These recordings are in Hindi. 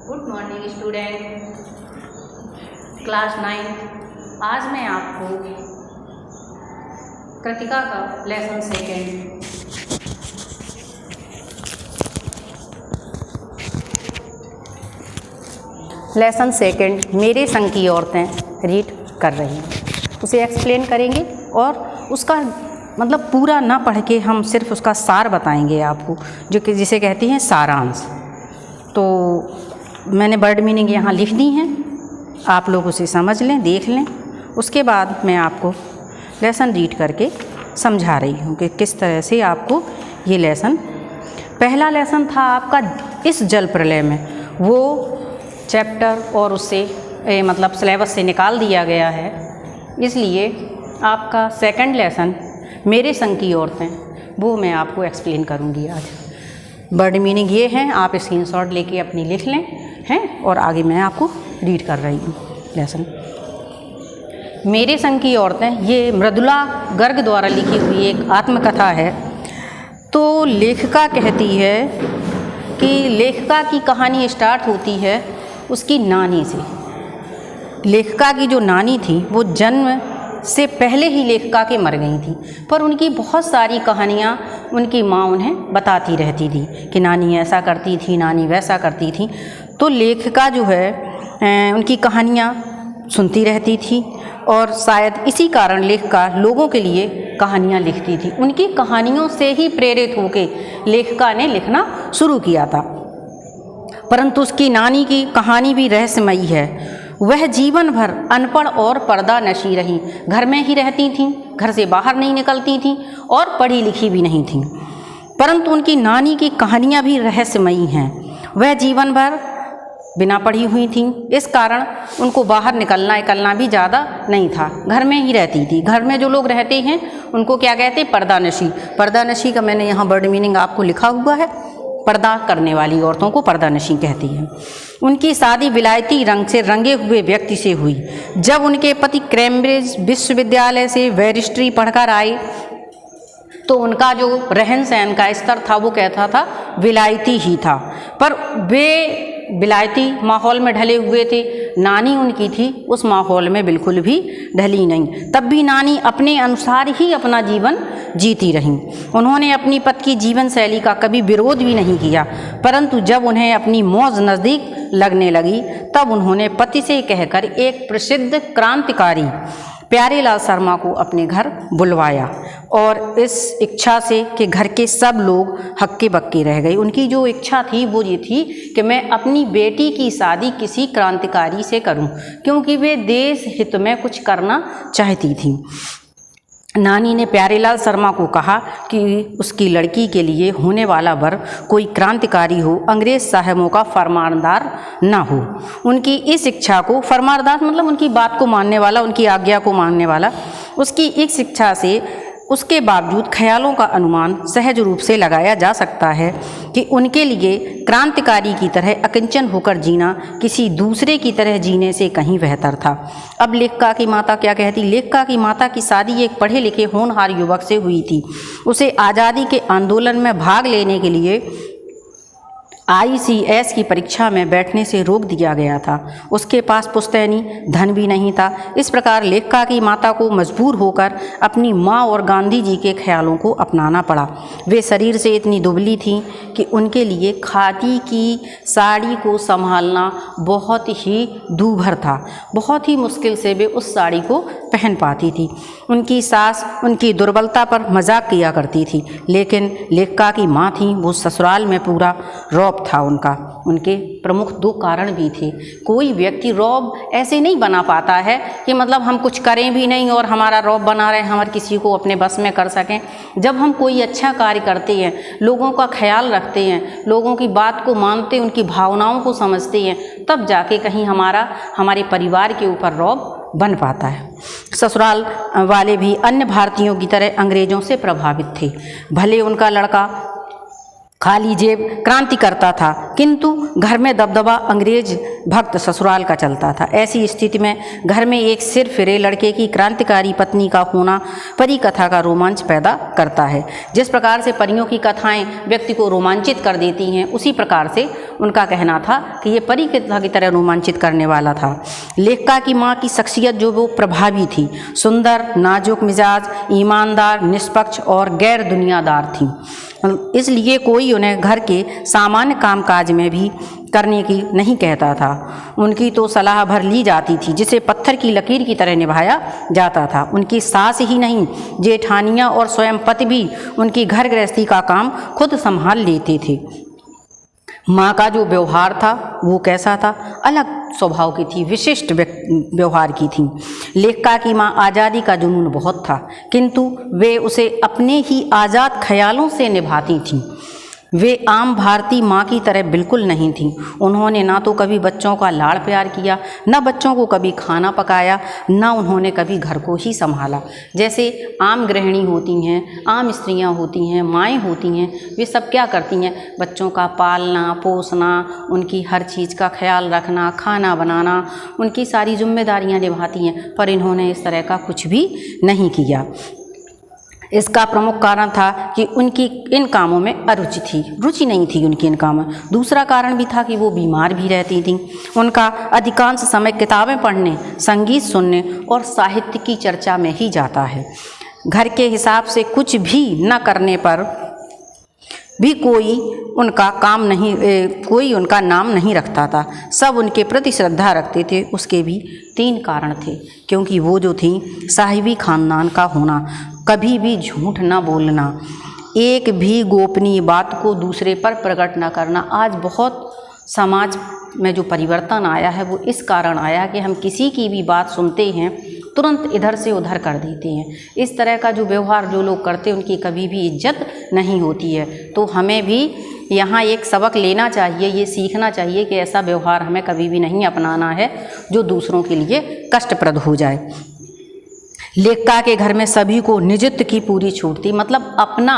Good morning student, class 9। आज मैं आपको कृतिका का लेसन सेकेंड मेरे संग की औरतें रीड कर रही हैं, उसे एक्सप्लेन करेंगे और उसका मतलब पूरा ना पढ़ के हम सिर्फ उसका सार बताएंगे आपको, जो कि जिसे कहती हैं सारांश। तो मैंने वर्ड मीनिंग यहाँ लिख दी हैं, आप लोग उसे समझ लें, देख लें। उसके बाद मैं आपको लेसन रीड करके समझा रही हूँ कि किस तरह से आपको ये लेसन, पहला लेसन था आपका इस जल प्रलय में, वो चैप्टर और उससे मतलब सिलेबस से निकाल दिया गया है, इसलिए आपका सेकंड लेसन मेरे संग की औरतें, वो मैं आपको एक्सप्लेन करूँगी आज। वर्ड मीनिंग ये है, आप स्क्रीनशॉट लेके अपनी लिख लें हैं, और आगे मैं आपको रीड कर रही हूँ लेसन। मेरे संग की औरतें ये मृदुला गर्ग द्वारा लिखी हुई एक आत्मकथा है। तो लेखिका कहती है कि लेखिका की कहानी स्टार्ट होती है उसकी नानी से। लेखिका की जो नानी थी वो जन्म से पहले ही लेखिका के मर गई थी, पर उनकी बहुत सारी कहानियाँ उनकी माँ उन्हें बताती रहती थी कि नानी ऐसा करती थी, नानी वैसा करती थी। तो लेखिका जो है उनकी कहानियाँ सुनती रहती थी और शायद इसी कारण लेखिका लोगों के लिए कहानियाँ लिखती थी। उनकी कहानियों से ही प्रेरित होकर लेखिका ने लिखना शुरू किया था। परंतु उसकी नानी की कहानी भी रहस्यमयी है। वह जीवन भर अनपढ़ और पर्दानशी रही, घर में ही रहती थीं, घर से बाहर नहीं निकलती थीं और पढ़ी लिखी भी नहीं थीं। परंतु उनकी नानी की कहानियाँ भी रहस्यमयी हैं। वह जीवन भर बिना पढ़ी हुई थीं, इस कारण उनको बाहर निकलना भी ज़्यादा नहीं था, घर में ही रहती थी। घर में जो लोग रहते हैं उनको क्या कहते हैं? पर्दानशी। पर्दानशी का मैंने यहाँ वर्ड मीनिंग आपको लिखा हुआ है। पर्दा करने वाली औरतों को पर्दानशी कहती है। उनकी शादी विलायती रंग से रंगे हुए व्यक्ति से हुई। जब उनके पति कैम्ब्रिज विश्वविद्यालय से बैरिस्ट्री पढ़कर आए तो उनका जो रहन सहन का स्तर था वो कहता था विलायती ही था, पर वे विलायती माहौल में ढले हुए थे। नानी उनकी थी उस माहौल में बिल्कुल भी ढली नहीं। तब भी नानी अपने अनुसार ही अपना जीवन जीती रहीं। उन्होंने अपनी पति की जीवन शैली का कभी विरोध भी नहीं किया, परंतु जब उन्हें अपनी मौज नज़दीक लगने लगी तब उन्होंने पति से कहकर एक प्रसिद्ध क्रांतिकारी प्यारेलाल शर्मा को अपने घर बुलवाया, और इस इच्छा से कि घर के सब लोग हक्के बक्के रह गए। उनकी जो इच्छा थी वो ये थी कि मैं अपनी बेटी की शादी किसी क्रांतिकारी से करूं, क्योंकि वे देश हित में कुछ करना चाहती थी। नानी ने प्यारेलाल शर्मा को कहा कि उसकी लड़की के लिए होने वाला वर कोई क्रांतिकारी हो, अंग्रेज साहबों का फरमानदार ना हो। उनकी इस इच्छा को, फरमानदार मतलब उनकी बात को मानने वाला, उनकी आज्ञा को मानने वाला, उसकी इस इच्छा से उसके बावजूद ख्यालों का अनुमान सहज रूप से लगाया जा सकता है कि उनके लिए क्रांतिकारी की तरह अकिंचन होकर जीना किसी दूसरे की तरह जीने से कहीं बेहतर था। अब लेखिका की माता क्या कहती? लेखिका की माता की शादी एक पढ़े लिखे होनहार युवक से हुई थी। उसे आज़ादी के आंदोलन में भाग लेने के लिए ICS की परीक्षा में बैठने से रोक दिया गया था। उसके पास पुश्तैनी धन भी नहीं था। इस प्रकार लेखिका की माता को मजबूर होकर अपनी माँ और गांधी जी के ख्यालों को अपनाना पड़ा। वे शरीर से इतनी दुबली थीं कि उनके लिए खादी की साड़ी को संभालना बहुत ही दूभर था। बहुत ही मुश्किल से वे उस साड़ी को पहन पाती थी। उनकी सास उनकी दुर्बलता पर मजाक किया करती थी, लेकिन लेखिका की माँ थी, वो ससुराल में पूरा रौब था उनका। उनके प्रमुख 2 कारण भी थे। कोई व्यक्ति रौब ऐसे नहीं बना पाता है कि मतलब हम कुछ करें भी नहीं और हमारा रौब बना रहे, हम किसी को अपने बस में कर सकें। जब हम कोई अच्छा कार्य करते हैं, लोगों का ख्याल रखते हैं, लोगों की बात को मानते हैं, उनकी भावनाओं को समझते हैं, तब जाके कहीं हमारे परिवार के ऊपर रौब बन पाता है। ससुराल वाले भी अन्य भारतीयों की तरह अंग्रेजों से प्रभावित थे। भले उनका लड़का खाली जेब क्रांति करता था, किंतु घर में दबदबा अंग्रेज भक्त ससुराल का चलता था। ऐसी स्थिति में घर में एक सिर फिरे लड़के की क्रांतिकारी पत्नी का होना परी कथा का रोमांच पैदा करता है। जिस प्रकार से परियों की कथाएं व्यक्ति को रोमांचित कर देती हैं, उसी प्रकार से उनका कहना था कि ये परी की तरह रोमांचित करने वाला था। लेखिका की माँ की शख्सियत जो वो प्रभावी थी, सुंदर, नाजुक मिजाज, ईमानदार, निष्पक्ष और गैर दुनियादार थी। इसलिए कोई उन्हें घर के सामान्य कामकाज में भी करने की नहीं कहता था। उनकी तो सलाह भर ली जाती थी, जिसे पत्थर की लकीर की तरह निभाया जाता था। उनकी सास ही नहीं, जेठानियाँ और स्वयं पति भी उनकी घर गृहस्थी का काम खुद संभाल लेते थे। माँ का जो व्यवहार था वो कैसा था? अलग स्वभाव की थी, विशिष्ट व्यवहार की थी। लेखिका की माँ आज़ादी का जुनून बहुत था, किंतु वे उसे अपने ही आज़ाद ख्यालों से निभाती थीं। वे आम भारतीय माँ की तरह बिल्कुल नहीं थीं। उन्होंने ना तो कभी बच्चों का लाड़ प्यार किया, न बच्चों को कभी खाना पकाया, न उन्होंने कभी घर को ही संभाला। जैसे आम गृहिणी होती हैं, आम स्त्रियाँ होती हैं, माएँ होती हैं, वे सब क्या करती हैं? बच्चों का पालना पोसना, उनकी हर चीज़ का ख्याल रखना, खाना बनाना, उनकी सारी जिम्मेदारियाँ निभाती हैं। पर इन्होंने इस तरह का कुछ भी नहीं किया। इसका प्रमुख कारण था कि उनकी इन कामों में अरुचि थी, रुचि नहीं थी उनकी इन कामों में। दूसरा कारण भी था कि वो बीमार भी रहती थीं। उनका अधिकांश समय किताबें पढ़ने, संगीत सुनने और साहित्य की चर्चा में ही जाता है। घर के हिसाब से कुछ भी न करने पर भी कोई उनका नाम नहीं रखता था। सब उनके प्रति श्रद्धा रखते थे। उसके भी 3 कारण थे, क्योंकि वो जो थी साहिबी खानदान का होना, कभी भी झूठ ना बोलना, एक भी गोपनीय बात को दूसरे पर प्रकट ना करना। आज बहुत समाज में जो परिवर्तन आया है वो इस कारण आया कि हम किसी की भी बात सुनते हैं तुरंत इधर से उधर कर देते हैं। इस तरह का जो व्यवहार जो लोग करते हैं उनकी कभी भी इज्जत नहीं होती है। तो हमें भी यहाँ एक सबक लेना चाहिए, ये सीखना चाहिए कि ऐसा व्यवहार हमें कभी भी नहीं अपनाना है जो दूसरों के लिए कष्टप्रद हो जाए। लेखिका के घर में सभी को निजत्व की पूरी छूट थी, मतलब अपना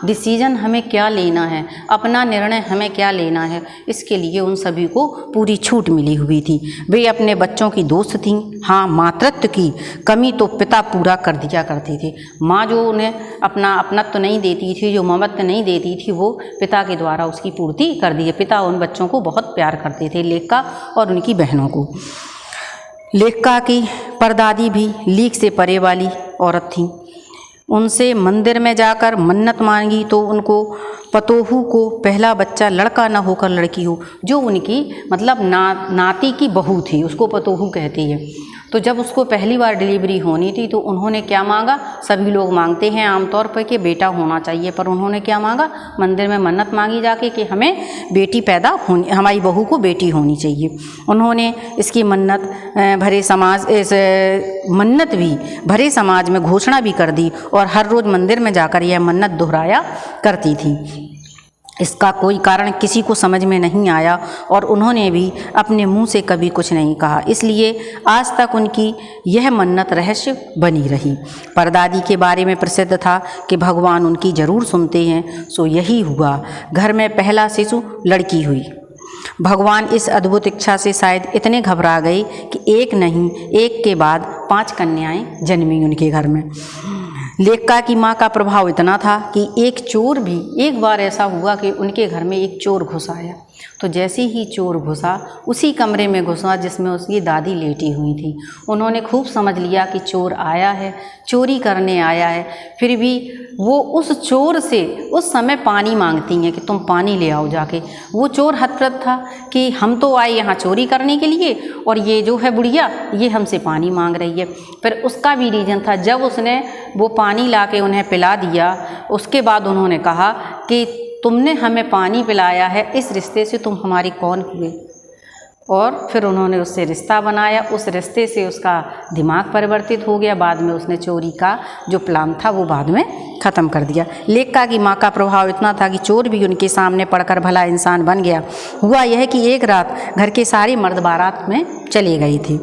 डिसीजन हमें क्या लेना है, अपना निर्णय हमें क्या लेना है, इसके लिए उन सभी को पूरी छूट मिली हुई थी। वे अपने बच्चों की दोस्त थीं। हाँ, मातृत्व की कमी तो पिता पूरा कर दिया करते थे। माँ जो उन्हें अपनत्व नहीं देती थी, जो ममत्व नहीं देती थी, वो पिता के द्वारा उसकी पूर्ति कर दी है। पिता उन बच्चों को बहुत प्यार करते थे, लेखिका और उनकी बहनों को। लेखिका की परदादी भी लीक से परे वाली औरत थी। उनसे मंदिर में जाकर मन्नत मांगी तो उनको पतोहू को पहला बच्चा लड़का ना होकर लड़की हो। जो उनकी मतलब नाती की बहू थी, उसको पतोहू कहती है। तो जब उसको पहली बार डिलीवरी होनी थी तो उन्होंने क्या मांगा? सभी लोग मांगते हैं आमतौर पर कि बेटा होना चाहिए, पर उन्होंने क्या मांगा? मंदिर में मन्नत मांगी जाके कि हमें बेटी पैदा होनी, हमारी बहू को बेटी होनी चाहिए। उन्होंने इसकी मन्नत भी भरे समाज में घोषणा भी कर दी और हर रोज़ मंदिर में जाकर यह मन्नत दोहराया करती थी। इसका कोई कारण किसी को समझ में नहीं आया और उन्होंने भी अपने मुंह से कभी कुछ नहीं कहा, इसलिए आज तक उनकी यह मन्नत रहस्य बनी रही। परदादी के बारे में प्रसिद्ध था कि भगवान उनकी ज़रूर सुनते हैं, सो यही हुआ। घर में पहला शिशु लड़की हुई। भगवान इस अद्भुत इच्छा से शायद इतने घबरा गए कि एक नहीं, एक के बाद 5 कन्याएं जन्मी उनके घर में। लेखिका की माँ का प्रभाव इतना था कि एक बार ऐसा हुआ कि उनके घर में एक चोर घुस आया। तो जैसे ही चोर घुसा, उसी कमरे में घुसा जिसमें उसकी दादी लेटी हुई थी। उन्होंने खूब समझ लिया कि चोर आया है, चोरी करने आया है। फिर भी वो उस चोर से उस समय पानी मांगती हैं कि तुम पानी ले आओ जाके। वो चोर हतप्रभ था कि हम तो आए यहाँ चोरी करने के लिए और ये जो है बुढ़िया ये हमसे पानी मांग रही है। फिर उसका भी रीज़न था, जब उसने वो पानी लाके उन्हें पिला दिया, उसके बाद उन्होंने कहा कि तुमने हमें पानी पिलाया है, इस रिश्ते से तुम हमारी कौन हुए? और फिर उन्होंने उससे रिश्ता बनाया। उस रिश्ते से उसका दिमाग परिवर्तित हो गया। बाद में उसने चोरी का जो प्लान था वो बाद में ख़त्म कर दिया। लेखिका की माँ का प्रभाव इतना था कि चोर भी उनके सामने पड़कर भला इंसान बन गया। हुआ यह कि एक रात घर के सारे मर्द बारात में चले गए थे।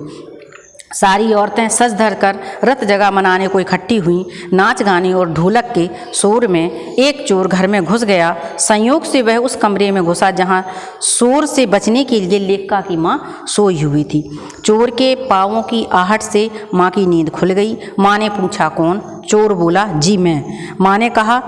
सारी औरतें सज धर कर रत जगह मनाने को इकट्ठी हुई। नाच गाने और ढोलक के शोर में एक चोर घर में घुस गया। संयोग से वह उस कमरे में घुसा जहां शोर से बचने के लिए लेखिका की माँ सोई हुई थी। चोर के पाँवों की आहट से माँ की नींद खुल गई। माँ ने पूछा, कौन? चोर बोला, जी मैं। माँ ने कहा,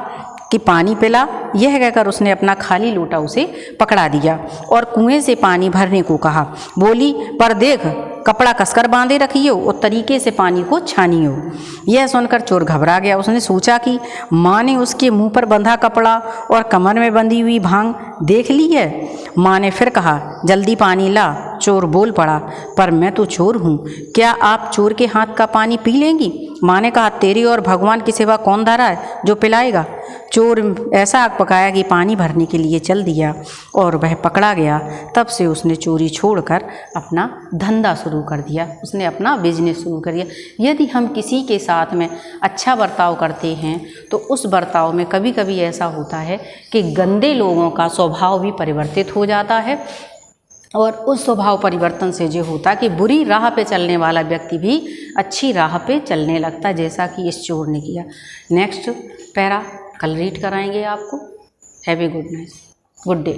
कि पानी पिला। यह कहकर उसने अपना खाली लोटा उसे पकड़ा दिया और कुएं से पानी भरने को कहा। बोली, पर देख, कपड़ा कसकर बांधे रखियो और तरीके से पानी को छानियो। यह सुनकर चोर घबरा गया। उसने सोचा कि माँ ने उसके मुंह पर बंधा कपड़ा और कमर में बंधी हुई भांग देख ली है। माँ ने फिर कहा, जल्दी पानी ला। चोर बोल पड़ा, पर मैं तो चोर हूँ, क्या आप चोर के हाथ का पानी पी लेंगी? माँ ने कहा, तेरी और भगवान की सिवा कौन धरा है जो पिलाएगा? चोर ऐसा आग पकाया कि पानी भरने के लिए चल दिया और वह पकड़ा गया। तब से उसने चोरी छोड़कर अपना धंधा शुरू कर दिया, उसने अपना बिजनेस शुरू कर दिया। यदि हम किसी के साथ में अच्छा बर्ताव करते हैं तो उस बर्ताव में कभी कभी ऐसा होता है कि गंदे लोगों का स्वभाव भी परिवर्तित हो जाता है और उस स्वभाव परिवर्तन से जो होता कि बुरी राह पे चलने वाला व्यक्ति भी अच्छी राह पे चलने लगता, जैसा कि इस चोर ने किया। नेक्स्ट पैरा कल रीड कराएंगे आपको। Have a good night, good day.